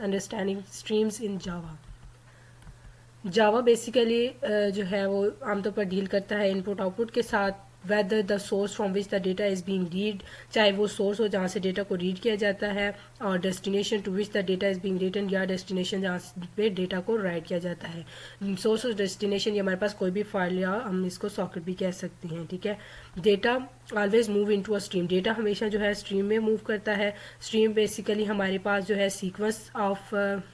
Understanding streams in Java. Java basically जो है वो आमतौर पर डील करता है इनपुट आउटपुट के साथ, whether the source from which the data is being read, चाहे वो सोर्स हो जहाँ से डेटा को रीड किया जाता है, और destination to which the data is being written, या डेस्टिनेशन जहाँ पे डेटा को राइट किया जाता है। सोर्स और डेस्टिनेशन ये हमारे पास कोई भी फाइल या हम इसको सॉकेट भी कह सकते हैं, ठीक है। Data always move into a stream, data हमेशा जो है स्ट्रीम में मूव करता है। स्ट्रीम बेसिकली हमारे पास जो है सीक्वेंस ऑफ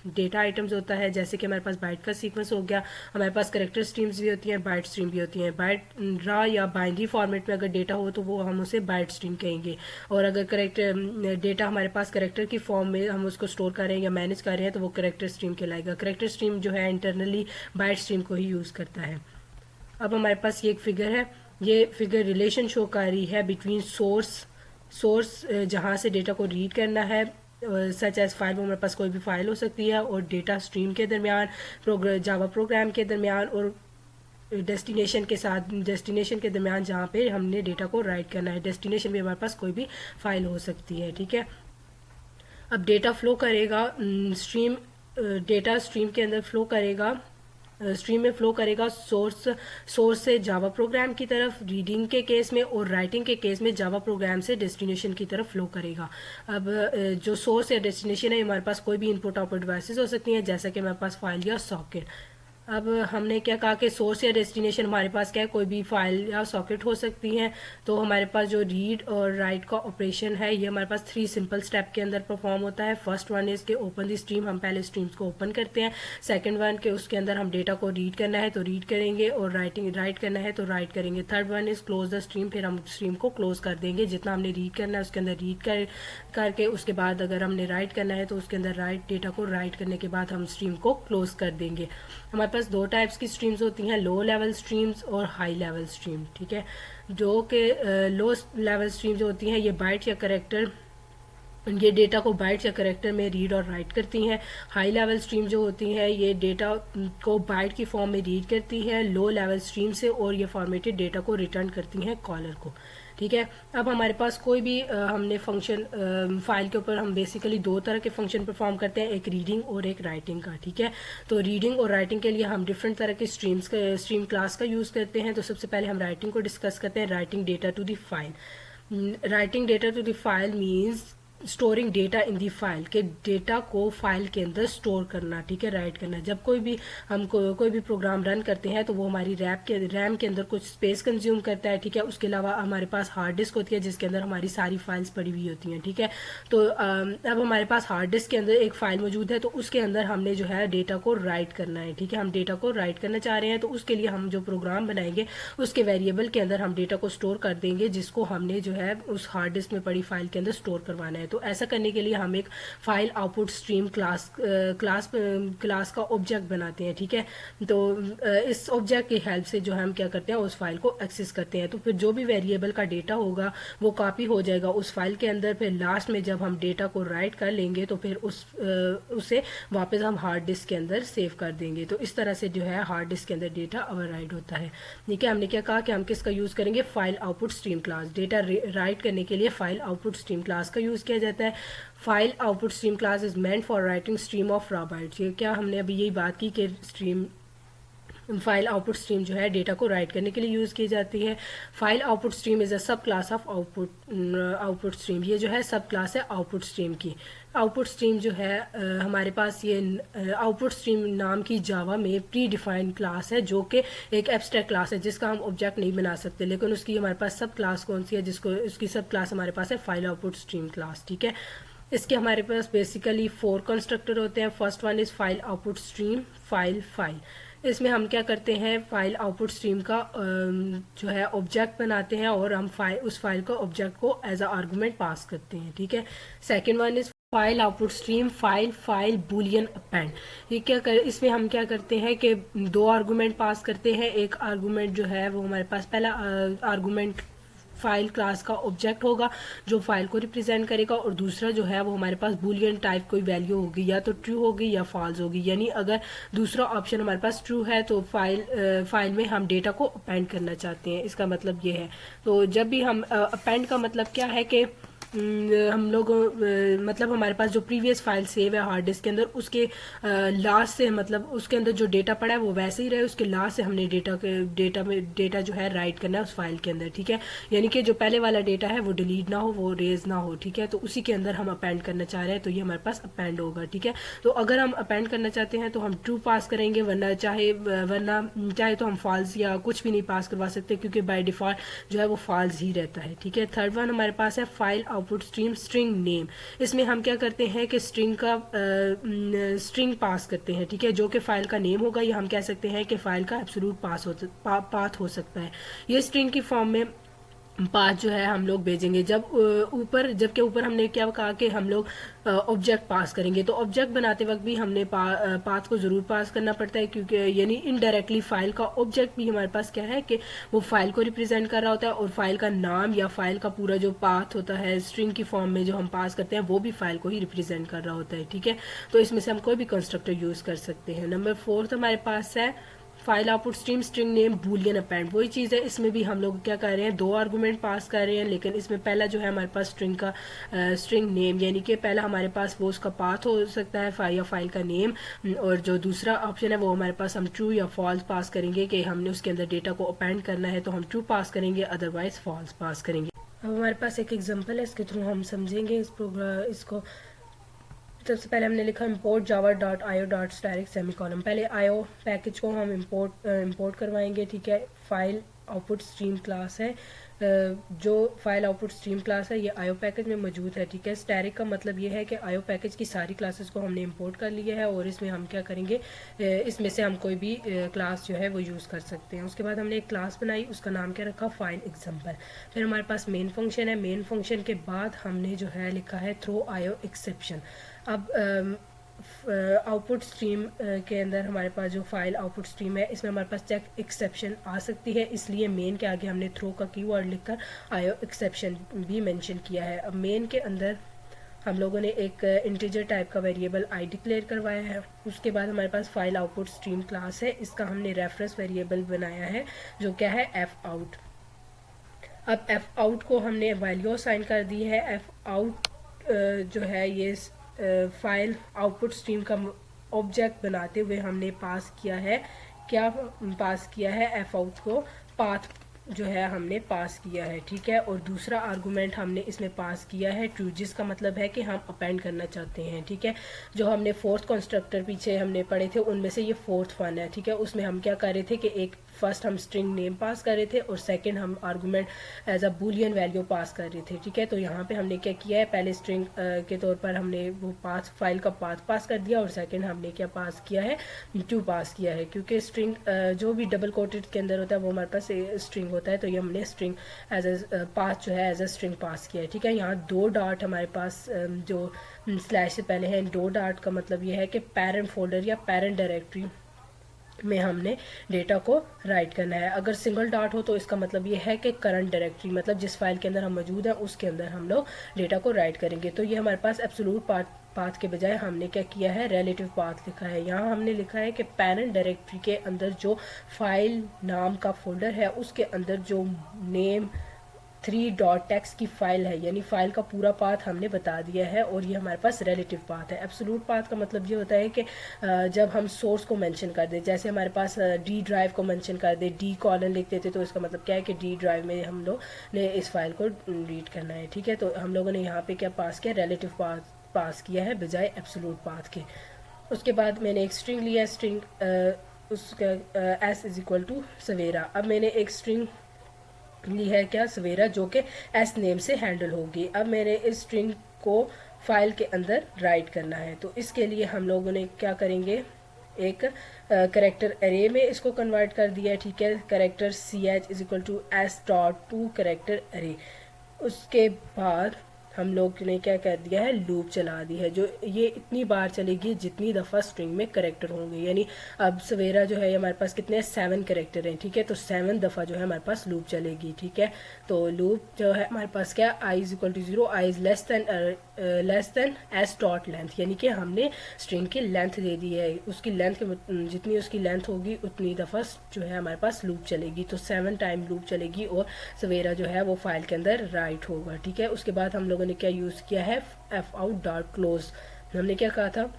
डेटा आइटम्स होता है, जैसे कि हमारे पास बाइट का सीक्वेंस हो गया, हमारे पास करेक्टर स्ट्रीम्स भी होती हैं, बाइट स्ट्रीम भी होती हैं। बाइट रॉ या बाइनरी फॉर्मेट में अगर डेटा हो तो वो हम उसे बाइट स्ट्रीम कहेंगे, और अगर करेक्टर डेटा हमारे पास करेक्टर की फॉर्म में हम उसको स्टोर कर रहे हैं या मैनेज कर रहे हैं तो वो करेक्टर स्ट्रीम कहलाएगा। करेक्टर स्ट्रीम जो है इंटरनली बाइट स्ट्रीम को ही यूज़ करता है। अब हमारे पास ये एक फिगर है, ये फिगर रिलेशन शो कर रही है बिटवीन सोर्स जहाँ से डेटा को रीड करना है, सच एज फाइल, वो हमारे पास कोई भी फाइल हो सकती है, और डेटा स्ट्रीम के दरमियान, जावा प्रोग्राम के दरमियान, और डेस्टिनेशन के साथ, डेस्टिनेशन के दरमियान जहाँ पे हमने डेटा को राइट करना है। डेस्टिनेशन भी हमारे पास कोई भी फाइल हो सकती है, ठीक है। अब डेटा फ्लो करेगा डेटा स्ट्रीम के अंदर फ्लो करेगा, स्ट्रीम में फ्लो करेगा सोर्स से जावा प्रोग्राम की तरफ रीडिंग के केस में, और राइटिंग के केस में जावा प्रोग्राम से डेस्टिनेशन की तरफ फ्लो करेगा। अब जो सोर्स या डेस्टिनेशन है हमारे पास कोई भी इनपुट आउटपुट डिवाइसेस हो सकती हैं, जैसा कि हमारे पास फाइल या सॉकेट। अब हमने क्या कहा कि सोर्स या डेस्टिनेशन हमारे पास क्या है, कोई भी फाइल या सॉकेट हो सकती हैं। तो हमारे पास जो रीड और राइट का ऑपरेशन है ये हमारे पास 3 सिंपल स्टेप के अंदर परफॉर्म होता है। फर्स्ट वन इज़ के ओपन द स्ट्रीम, हम पहले स्ट्रीम्स को ओपन करते हैं। सेकंड वन के उसके अंदर हम डेटा को रीड करना है तो रीड करेंगे, और राइट करना है तो राइट करेंगे। Third one is close the stream, फिर हम स्ट्रीम को क्लोज कर देंगे, जितना हमने रीड करना है उसके अंदर रीड करके उसके बाद अगर हमने राइट करना है तो उसके अंदर डेटा को राइट करने के बाद हम स्ट्रीम को क्लोज कर देंगे। हमारे पास 2 टाइप्स की स्ट्रीम्स होती हैं, लो लेवल स्ट्रीम्स और हाई लेवल स्ट्रीम, ठीक है। जो कि लो लेवल स्ट्रीम जो होती हैं ये बाइट या करेक्टर, ये डेटा को बाइट्स या करेक्टर में रीड और राइट करती हैं। हाई लेवल स्ट्रीम जो होती है ये डेटा को बाइट की फॉर्म में रीड करती है लो लेवल स्ट्रीम से, और ये फॉर्मेटेड डेटा को रिटर्न करती हैं कॉलर को, ठीक है। अब हमारे पास कोई भी हमने फंक्शन फाइल के ऊपर हम बेसिकली 2 तरह के फंक्शन परफॉर्म करते हैं, एक रीडिंग और एक राइटिंग का, ठीक है। तो रीडिंग और राइटिंग के लिए हम डिफरेंट तरह के स्ट्रीम क्लास का यूज़ करते हैं। तो सबसे पहले हम राइटिंग को डिस्कस करते हैं, writing data to the file. Writing data to the file means storing data in the file, के डेटा को फाइल के अंदर स्टोर करना, ठीक है, राइट करना। जब कोई भी हम कोई भी प्रोग्राम रन करते हैं तो वो हमारी रैम के अंदर कुछ स्पेस कंज्यूम करता है, ठीक है। उसके अलावा हमारे पास हार्ड डिस्क होती है जिसके अंदर हमारी सारी फाइल्स पड़ी हुई होती हैं, ठीक है। तो अब हमारे पास हार्ड डिस्क के अंदर एक फाइल मौजूद है, तो उसके अंदर हमने जो है डेटा को राइट करना है, ठीक है। हम डेटा को राइट करना चाह रहे हैं तो उसके लिए हम जो प्रोग्राम बनाएंगे उसके वेरिएबल के अंदर हम डेटा को स्टोर कर देंगे, जिसको हमने जो है उस हार्ड डिस्क में पड़ी फाइल के अंदर स्टोर करवाना है। तो ऐसा करने के लिए हम एक फाइल आउटपुट स्ट्रीम क्लास का ऑब्जेक्ट बनाते हैं, ठीक है। तो इस ऑब्जेक्ट की हेल्प से जो हम क्या करते हैं उस फाइल को एक्सेस करते हैं। तो फिर जो भी वेरिएबल का डेटा होगा वो कॉपी हो जाएगा उस फाइल के अंदर। फिर लास्ट में जब हम डेटा को राइट कर लेंगे तो फिर उसे वापस हम हार्ड डिस्क के अंदर सेव कर देंगे। तो इस तरह से जो है हार्ड डिस्क के अंदर डेटा ओवरराइट होता है, ठीक है। हमने क्या कहा कि हम किसका यूज़ करेंगे, file output stream class. Data right करने के लिए फाइल आउटपुट स्ट्रीम क्लास का यूज़ किया जाता है। File output stream class is meant for writing stream of raw bytes. ये क्या हमने अभी यही बात की कि फाइल आउटपुट स्ट्रीम जो है डेटा को राइट करने के लिए यूज़ की जाती है। File output stream is a सब क्लास ऑफ आउटपुट स्ट्रीम, ये जो है सब क्लास है आउटपुट स्ट्रीम की। आउटपुट स्ट्रीम जो है हमारे पास ये आउटपुट स्ट्रीम नाम की जावा में प्री डिफाइंड क्लास है, जो कि एक एब्स्ट्रैक्ट क्लास है जिसका हम ऑब्जेक्ट नहीं बना सकते, लेकिन उसकी हमारे पास सब क्लास कौन सी है, जिसको उसकी सब क्लास हमारे पास है फाइल आउटपुट स्ट्रीम क्लास, ठीक है। इसके हमारे पास बेसिकली 4 कंस्ट्रक्टर होते हैं। First one is file output stream file. इसमें हम क्या करते हैं, फाइल आउटपुट स्ट्रीम का जो है ऑब्जेक्ट बनाते हैं और हम उस फाइल का ऑब्जेक्ट को एज अ आर्गूमेंट पास करते हैं, ठीक है। Second one is file output stream file Boolean append. ये इसमें हम क्या करते हैं कि 2 आर्गूमेंट पास करते हैं। एक आर्गूमेंट जो है वो हमारे पास पहला आर्गूमेंट फाइल क्लास का ऑब्जेक्ट होगा जो फाइल को रिप्रेजेंट करेगा, और दूसरा जो है वो हमारे पास बूलियन टाइप कोई वैल्यू होगी, या तो ट्रू होगी या फॉल्स होगी। यानी अगर दूसरा ऑप्शन हमारे पास ट्रू है तो फाइल में हम डेटा को अपेंड करना चाहते हैं, इसका मतलब ये है। तो जब भी हम अपेंड का मतलब क्या है कि हम लोग मतलब हमारे पास जो प्रीवियस फाइल सेव है हार्ड डिस्क के अंदर, उसके लास्ट से मतलब उसके अंदर जो डेटा पड़ा है वो वैसे ही रहे, उसके लास्ट से हमने डेटा जो है राइट करना है उस फाइल के अंदर, ठीक है। यानी कि जो पहले वाला डेटा है वो डिलीट ना हो, वो रेज ना हो, ठीक है। तो उसी के अंदर हम अपेंड करना चाह रहे हैं, तो ये हमारे पास अपेंड होगा, ठीक है। तो अगर हम अपेंड करना चाहते हैं तो हम ट्रू पास करेंगे, वरना चाहे तो हम फॉल्स या कुछ भी नहीं पास करवा सकते, क्योंकि बाय डिफॉल्ट जो है वो फॉल्स ही रहता है, ठीक है। थर्ड वन हमारे पास है file output stream string name. इसमें हम क्या करते हैं कि स्ट्रिंग पास करते हैं, ठीक है, जो कि फाइल का नेम होगा, या हम कह सकते हैं कि फाइल का एब्सोल्यूट पाथ हो सकता है। ये स्ट्रिंग की फॉर्म में पाथ जो है हम लोग भेजेंगे। जबकि ऊपर हमने क्या कहा कि हम लोग ऑब्जेक्ट पास करेंगे, तो ऑब्जेक्ट बनाते वक्त भी हमने पाथ को ज़रूर पास करना पड़ता है, क्योंकि यानी इनडायरेक्टली फाइल का ऑब्जेक्ट भी हमारे पास क्या है कि वो फाइल को रिप्रेजेंट कर रहा होता है, और फाइल का नाम या फाइल का पूरा जो पाथ होता है स्ट्रिंग की फॉर्म में जो हम पास करते हैं वो भी फाइल को ही रिप्रेजेंट कर रहा होता है, ठीक है। तो इसमें से हम कोई भी कंस्ट्रक्टर यूज़ कर सकते हैं। नंबर 4 हमारे पास है file output stream string name Boolean append. वही चीज़ है, इसमें भी हम लोग क्या कर रहे हैं, 2 आर्गूमेंट पास कर रहे हैं, लेकिन इसमें पहला जो है हमारे पास स्ट्रिंग नेम, यानी कि पहला हमारे पास वो उसका पाथ हो सकता है फाइल का नेम, और जो दूसरा ऑप्शन है वो हमारे पास हम ट्रू या फॉल्स पास करेंगे कि हमने उसके अंदर डेटा को अपेंड करना है, तो हम ट्रू पास करेंगे, अदरवाइज फॉल्स पास करेंगे। अब हमारे पास एक एग्जाम्पल है, इसके थ्रू हम समझेंगे इसको। सबसे पहले हमने लिखा import java.io.static सेमीकोलन। पहले io पैकेज को हम इंपोर्ट करवाएंगे, ठीक है। फाइल आउटपुट स्ट्रीम क्लास है, जो फाइल आउटपुट स्ट्रीम क्लास है ये io पैकेज में मौजूद है, ठीक है। स्टैटिक का मतलब ये है कि io पैकेज की सारी क्लासेस को हमने इंपोर्ट कर लिया है, और इसमें हम क्या करेंगे, इसमें से हम कोई भी क्लास जो है वो यूज़ कर सकते हैं। उसके बाद हमने एक क्लास बनाई, उसका नाम क्या रखा, फाइल एग्जाम्पल। फिर हमारे पास मेन फंक्शन है, मेन फंक्शन के बाद हमने जो है लिखा है थ्रो io एक्सेप्शन। अब आउटपुट स्ट्रीम के अंदर हमारे पास जो फाइल आउटपुट स्ट्रीम है, इसमें हमारे पास चेक एक्सेप्शन आ सकती है, इसलिए मेन के आगे हमने थ्रो का कीवर्ड लिखकर आयो एक्सेप्शन भी मेंशन किया है। अब मेन के अंदर हम लोगों ने एक इंटीजर टाइप का वेरिएबल आई डिक्लेयर करवाया है। उसके बाद हमारे पास फाइल आउटपुट स्ट्रीम क्लास है, इसका हमने रेफरेंस वेरिएबल बनाया है जो क्या है एफ आउट। अब एफ आउट को हमने वैल्यू असाइन कर दी है। एफ आउट जो है ये फाइल आउटपुट स्ट्रीम का ऑब्जेक्ट बनाते हुए हमने पास किया है, क्या पास किया है, एफ आउट को पाथ जो है हमने पास किया है, ठीक है। और दूसरा आर्गूमेंट हमने इसमें पास किया है ट्रू, जिसका मतलब है कि हम अपेंड करना चाहते हैं, ठीक है। जो हमने फोर्थ कंस्ट्रक्टर पीछे हमने पढ़े थे उनमें से ये फोर्थ वन है, ठीक है। उसमें हम क्या कर रहे थे कि एक फर्स्ट हम स्ट्रिंग नेम पास कर रहे थे, और सेकंड हम argument as a boolean value pass कर रहे थे, ठीक है। तो यहाँ पे हमने क्या किया है, पहले स्ट्रिंग के तौर पर हमने वो पाथ फाइल का पाथ पास कर दिया, और सेकंड हमने क्या पास किया है, टू पास किया है, क्योंकि स्ट्रिंग जो भी डबल कोटेड के अंदर होता है वो हमारे पास स्ट्रिंग होता है, तो ये हमने स्ट्रिंग एज अ पाथ जो है एज अ स्ट्रिंग पास किया है, ठीक है। यहाँ 2 डॉट हमारे पास जो स्लैश से पहले है, 2 डॉट का मतलब ये है कि पेरेंट फोल्डर या पेरेंट डायरेक्टरी में हमने डेटा को राइट करना है। अगर सिंगल डॉट हो तो इसका मतलब ये है कि करंट डायरेक्टरी, मतलब जिस फाइल के अंदर हम मौजूद हैं उसके अंदर हम लोग डेटा को राइट करेंगे। तो ये हमारे पास एब्सोल्यूट पाथ के बजाय हमने क्या किया है, रिलेटिव पाथ लिखा है। यहाँ हमने लिखा है कि पेरेंट डायरेक्टरी के अंदर जो फाइल नाम का फोल्डर है उसके अंदर जो नेम 3.txt की फाइल है, यानी फाइल का पूरा पाथ हमने बता दिया है, और ये हमारे पास रिलेटिव पाथ है। एब्सोल्यूट पाथ का मतलब ये होता है कि जब हम सोर्स को मेंशन कर दे, जैसे हमारे पास डी ड्राइव को मेंशन कर दे, डी कॉलन लिख देते, तो इसका मतलब क्या है कि डी ड्राइव में हम लोग ने इस फाइल को रीड करना है, ठीक है। तो हम लोगों ने यहाँ पे क्या पास किया, रिलेटिव पास किया है बजाय एब्सोल्यूट पाथ के। उसके बाद मैंने एक स्ट्रिंग लिया, स्ट्रिंग उसका एस इज इक्वल टू सवेरा। अब मैंने एक स्ट्रिंग ली है क्या, सवेरा, जो कि एस नेम से हैंडल होगी। अब मैंने इस स्ट्रिंग को फाइल के अंदर राइट करना है, तो इसके लिए हम लोगों ने क्या करेंगे, एक करेक्टर एरे में इसको कन्वर्ट कर दिया है, ठीक है। Character ch is equal to S dot to character array. उसके बाद हम लोग ने क्या कर दिया है, लूप चला दी है, जो ये इतनी बार चलेगी जितनी दफ़ा स्ट्रिंग में करेक्टर होंगे। यानी अब सवेरा जो है हमारे पास कितने 7 करेक्टर हैं, ठीक है। तो 7 दफ़ा जो है हमारे पास लूप चलेगी, ठीक है। तो लूप जो है हमारे पास क्या, i is equal to 0, i is less than less than S dot length, यानी कि हमने स्ट्रिंग की लेंथ दे दी है, उसकी लेंथ के जितनी उसकी लेंथ होगी उतनी दफ़ा जो है हमारे पास लूप चलेगी, तो 7 टाइम लूप चलेगी और सवेरा जो है वो फाइल के अंदर राइट होगा, ठीक है। उसके बाद हम लोगों ने क्या यूज़ किया है, एफ आउट डॉट क्लोज। हमने क्या कहा था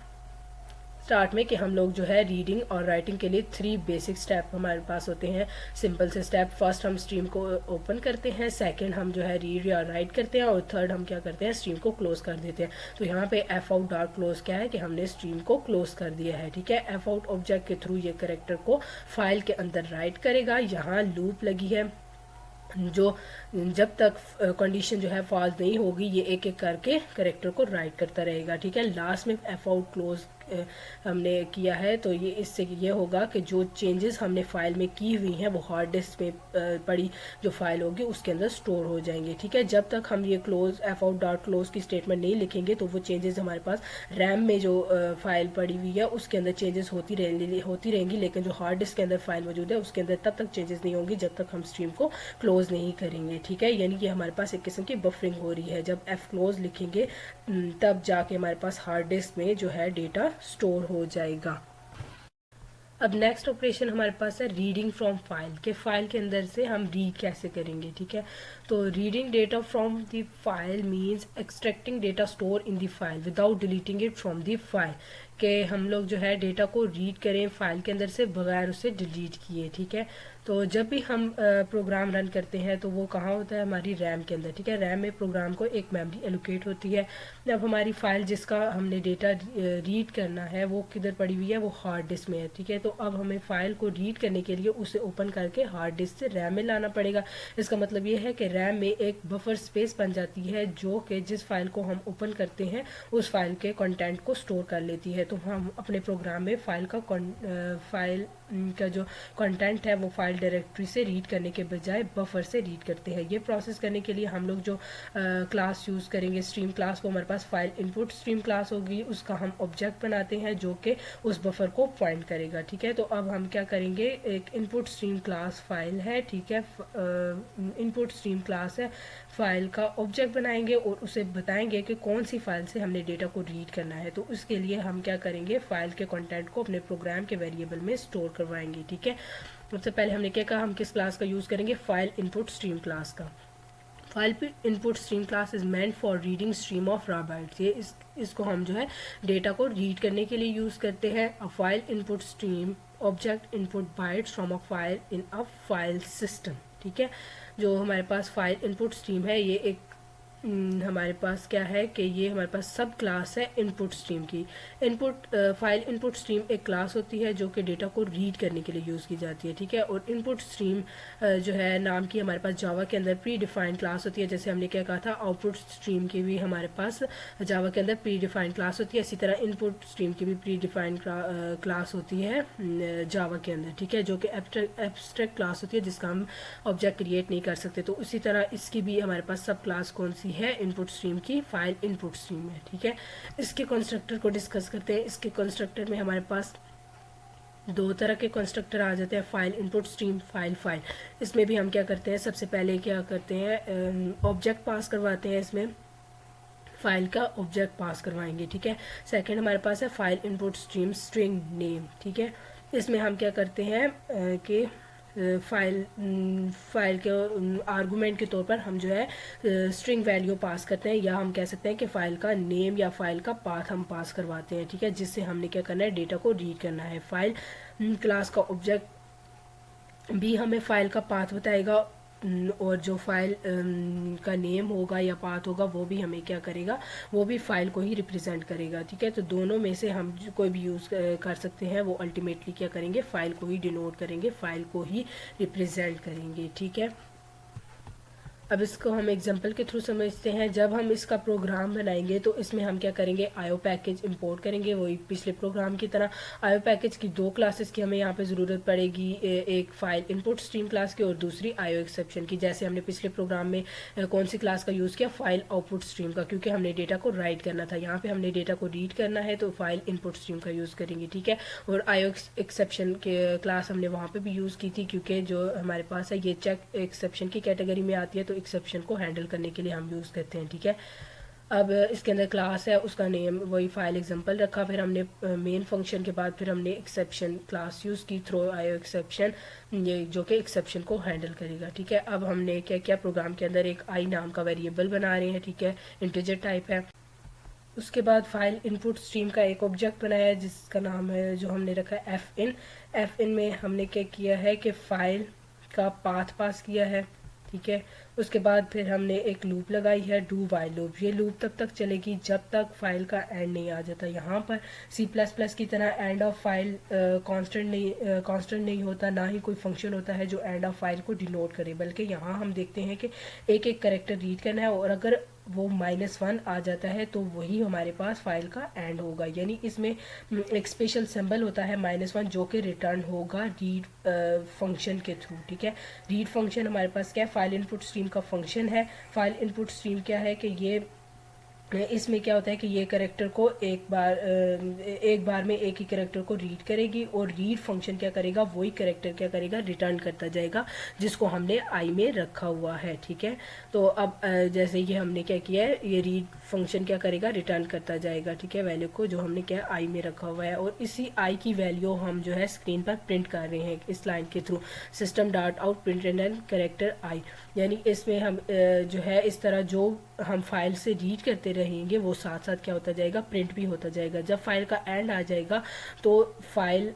स्टार्ट में कि हम लोग जो है रीडिंग और राइटिंग के लिए 3 बेसिक स्टेप हमारे पास होते हैं, सिंपल से स्टेप। फर्स्ट हम स्ट्रीम को ओपन करते हैं, सेकंड हम जो है रीड या राइट करते हैं, और थर्ड हम क्या करते हैं, स्ट्रीम को क्लोज कर देते हैं। तो यहाँ पे एफ आउट डॉट क्लोज क्या है कि हमने स्ट्रीम को क्लोज कर दिया है, ठीक है। एफ आउट ऑब्जेक्ट के थ्रू ये कैरेक्टर को फाइल के अंदर राइट करेगा। यहाँ लूप लगी है जो जब तक कंडीशन जो है फॉल्स नहीं होगी ये एक एक करके कैरेक्टर को राइट करता रहेगा, ठीक है। लास्ट में एफ आउट क्लोज हमने किया है, तो ये इससे ये होगा कि जो चेंजेस हमने फाइल में की हुई हैं वो हार्ड डिस्क में पड़ी जो फाइल होगी उसके अंदर स्टोर हो जाएंगे, ठीक है। जब तक हम ये close F out dot close की स्टेटमेंट नहीं लिखेंगे तो वो चेंजेस हमारे पास रैम में जो फाइल पड़ी हुई है उसके अंदर चेंजेस होती रहेंगी, लेकिन जो हार्ड डिस्क के अंदर फाइल मौजूद है उसके अंदर तब तक चेंजेस नहीं होंगी जब तक हम स्ट्रीम को क्लोज नहीं करेंगे, ठीक है। यानी कि हमारे पास एक किस्म की बफरिंग हो रही है। जब एफ क्लोज लिखेंगे तब जाके हमारे पास हार्ड डिस्क में जो है डेटा स्टोर हो जाएगा। अब नेक्स्ट ऑपरेशन हमारे पास है रीडिंग फ्रॉम फाइल, के फाइल के अंदर से हम रीड कैसे करेंगे, ठीक है। तो reading data from the file means extracting data store in the file without deleting it from the file, कि हम लोग जो है डेटा को रीड करें फाइल के अंदर से बगैर उसे डिलीट किए, ठीक है। तो जब भी हम प्रोग्राम रन करते हैं तो वो कहाँ होता है, हमारी रैम के अंदर, ठीक है। रैम में प्रोग्राम को एक मेमोरी एलोकेट होती है। जब हमारी फाइल जिसका हमने डेटा रीड करना है वो किधर पड़ी हुई है, वो हार्ड डिस्क में है, ठीक है। तो अब हमें फाइल को रीड करने के लिए उसे ओपन करके हार्ड डिस्क से रैम में लाना पड़ेगा। इसका मतलब ये है कि रैम में एक बफर स्पेस बन जाती है जो कि जिस फाइल को हम ओपन करते हैं उस फाइल के कंटेंट को स्टोर कर लेती है। तो हम अपने प्रोग्राम में फाइल का जो कंटेंट है वो फाइल डायरेक्टरी से रीड करने के बजाय बफर से रीड करते हैं। ये प्रोसेस करने के लिए हम लोग जो क्लास यूज़ करेंगे स्ट्रीम क्लास, वो हमारे पास फाइल इनपुट स्ट्रीम क्लास होगी, उसका हम ऑब्जेक्ट बनाते हैं जो कि उस बफर को पॉइंट करेगा, ठीक है। तो अब हम क्या करेंगे, एक इनपुट स्ट्रीम क्लास फाइल है, ठीक है, इनपुट स्ट्रीम क्लास है, फाइल का ऑब्जेक्ट बनाएंगे और उसे बताएंगे कि कौन सी फाइल से हमने डेटा को रीड करना है। तो उसके लिए हम क्या करेंगे, फाइल के कंटेंट को अपने प्रोग्राम के वेरिएबल में स्टोर करवाएंगे, ठीक है। सबसे पहले हमने क्या कहा, हम किस क्लास का यूज़ करेंगे, फाइल इनपुट स्ट्रीम क्लास का। File input stream class is meant for reading stream of raw bytes, ये इसको हम जो है डेटा को रीड करने के लिए यूज़ करते हैं। A file input stream object input bytes from a file in a file system, ठीक है। जो हमारे पास फाइल इनपुट स्ट्रीम है ये एक हमारे पास क्या है कि ये हमारे पास सब क्लास है इनपुट स्ट्रीम की। फाइल इनपुट स्ट्रीम एक क्लास होती है जो कि डेटा को रीड करने के लिए यूज़ की जाती है, ठीक है। और इनपुट स्ट्रीम जो है नाम की हमारे पास जावा के अंदर प्री डिफाइंड क्लास होती है, जैसे हमने क्या कहा था आउटपुट स्ट्रीम की भी हमारे पास जावा के अंदर प्री डिफाइंड क्लास होती है, इसी तरह इनपुट स्ट्रीम की भी प्री डिफाइंड क्लास होती है जावा के अंदर, ठीक है, जो कि एब्स्ट्रैक्ट क्लास होती है जिसका हम ऑब्जेक्ट क्रिएट नहीं कर सकते। तो उसी तरह इसकी भी हमारे पास सब क्लास कौन सी है, इनपुट स्ट्रीम की फाइल इनपुट स्ट्रीम है, ठीक है। इसके कंस्ट्रक्टर को डिस्कस करते हैं। इसके कंस्ट्रक्टर में हमारे पास दो तरह के कंस्ट्रक्टर आ जाते हैं, फाइल इनपुट स्ट्रीम, फाइल। इसमें भी हम क्या करते हैं, सबसे पहले क्या करते हैं, ऑब्जेक्ट पास करवाते हैं, इसमें फाइल का ऑब्जेक्ट पास करवाएंगे, ठीक है। सेकंड हमारे पास है file input stream string name, ठीक है। इसमें हम क्या करते हैं कि फाइल के आर्गूमेंट के तौर पर हम जो है स्ट्रिंग वैल्यू पास करते हैं, या हम कह सकते हैं कि फाइल का नेम या फाइल का पाथ हम पास करवाते हैं, ठीक है, जिससे हमने क्या करना है, डेटा को रीड करना है। फाइल क्लास का ऑब्जेक्ट भी हमें फाइल का पाथ बताएगा और जो फाइल का नेम होगा या पाथ होगा वो भी हमें क्या करेगा, वो भी फाइल को ही रिप्रेजेंट करेगा, ठीक है। तो दोनों में से हम कोई भी यूज़ कर सकते हैं, वो अल्टीमेटली क्या करेंगे, फाइल को ही डिनोट करेंगे, फाइल को ही रिप्रेजेंट करेंगे, ठीक है। अब इसको हम एग्जांपल के थ्रू समझते हैं। जब हम इसका प्रोग्राम बनाएंगे तो इसमें हम क्या करेंगे, आईओ पैकेज इंपोर्ट करेंगे, वही पिछले प्रोग्राम की तरह। आईओ पैकेज की दो क्लासेस की हमें यहाँ पे ज़रूरत पड़ेगी, एक फाइल इनपुट स्ट्रीम क्लास की और दूसरी आईओ एक्सेप्शन की। जैसे हमने पिछले प्रोग्राम में कौन सी क्लास का यूज़ किया, फाइल आउटपुट स्ट्रीम का, क्योंकि हमने डेटा को राइट करना था। यहाँ पर हमने डेटा को रीड करना है तो फाइल इनपुट स्ट्रीम का यूज़ करेंगे, ठीक है। और आईओ एक्सेप्शन के क्लास हमने वहाँ पर भी यूज़ की थी, क्योंकि जो हमारे पास है ये चेक एक्सेप्शन की कैटेगरी में आती है, तो एक्सेप्शन को हैंडल करने के लिए हम यूज़ करते हैं, ठीक है। अब इसके अंदर क्लास है, उसका नेम वही फाइल एग्जांपल रखा, फिर हमने मेन फंक्शन के बाद फिर हमने एक्सेप्शन क्लास यूज़ की, थ्रो आयो एक्सेप्शन, ये जो कि एक्सेप्शन को हैंडल करेगा। ठीक है, अब हमने क्या किया, प्रोग्राम के अंदर एक आई नाम का वेरिएबल बना रहे हैं। ठीक है, इंटीजर टाइप है। उसके बाद फाइल इनपुट स्ट्रीम का एक ऑब्जेक्ट बनाया है जिसका नाम है, जो हमने रखा है एफ इन। एफ इन में हमने क्या किया है कि फ़ाइल का पाथ पास किया है। ठीक है, उसके बाद फिर हमने एक लूप लगाई है, डू वाइल लूप। ये लूप तब तक चलेगी जब तक फाइल का एंड नहीं आ जाता। यहाँ पर C++ की तरह एंड ऑफ फाइल कांस्टेंट नहीं होता, ना ही कोई फंक्शन होता है जो एंड ऑफ फाइल को डिनोट करे, बल्कि यहाँ हम देखते हैं कि एक एक करेक्टर रीड करना है और अगर वो -1 आ जाता है तो वही हमारे पास फाइल का एंड होगा। यानी इसमें एक स्पेशल सिंबल होता है -1 जो कि रिटर्न होगा रीड फंक्शन के थ्रू। ठीक है, रीड फंक्शन हमारे पास क्या है, फाइल इनपुट स्ट्रीम का फंक्शन है। फाइल इनपुट स्ट्रीम क्या है कि ये इसमें क्या होता है कि ये करेक्टर को एक बार में एक ही करेक्टर को रीड करेगी और रीड फंक्शन क्या करेगा, वही करेक्टर क्या करेगा, रिटर्न करता जाएगा जिसको हमने आई में रखा हुआ है। ठीक है, तो अब जैसे ये हमने क्या किया है, ये रीड फंक्शन क्या करेगा, रिटर्न करता जाएगा। ठीक है, वैल्यू को जो हमने क्या आई में रखा हुआ है, और इसी आई की वैल्यू हम जो है स्क्रीन पर प्रिंट कर रहे हैं इस लाइन के through, system dot out print and character I. यानी इसमें हम जो है इस तरह जो हम फाइल से रीड करते रहेंगे वो साथ साथ क्या होता जाएगा, प्रिंट भी होता जाएगा। जब फाइल का एंड आ जाएगा तो फाइल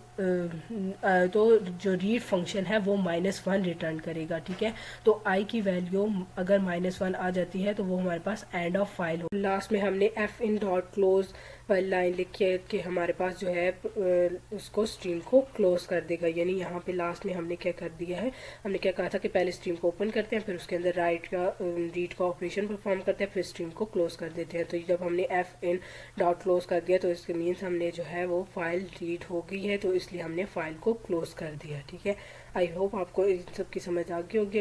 तो जो रीड फंक्शन है वो -1 रिटर्न करेगा। ठीक है, तो आई की वैल्यू अगर -1 आ जाती है तो वो हमारे पास एंड ऑफ फाइल हो। लास्ट में हमने F in dot close line लिखी है कि हमारे पास जो है उसको स्ट्रीम को क्लोज कर देगा। यानी यहाँ पे लास्ट में हमने क्या कर दिया है, हमने क्या कहा था कि पहले स्ट्रीम को ओपन करते हैं, फिर उसके अंदर रीड का ऑपरेशन परफॉर्म करते हैं, फिर स्ट्रीम को क्लोज कर देते हैं। तो जब हमने एफ इन डॉट क्लोज कर दिया तो इसके मीन्स हमने जो है वो फाइल रीड हो गई है, तो इसलिए हमने फाइल को क्लोज कर दिया। ठीक है, आई होप आपको इन सब की समझ आ गई होगी।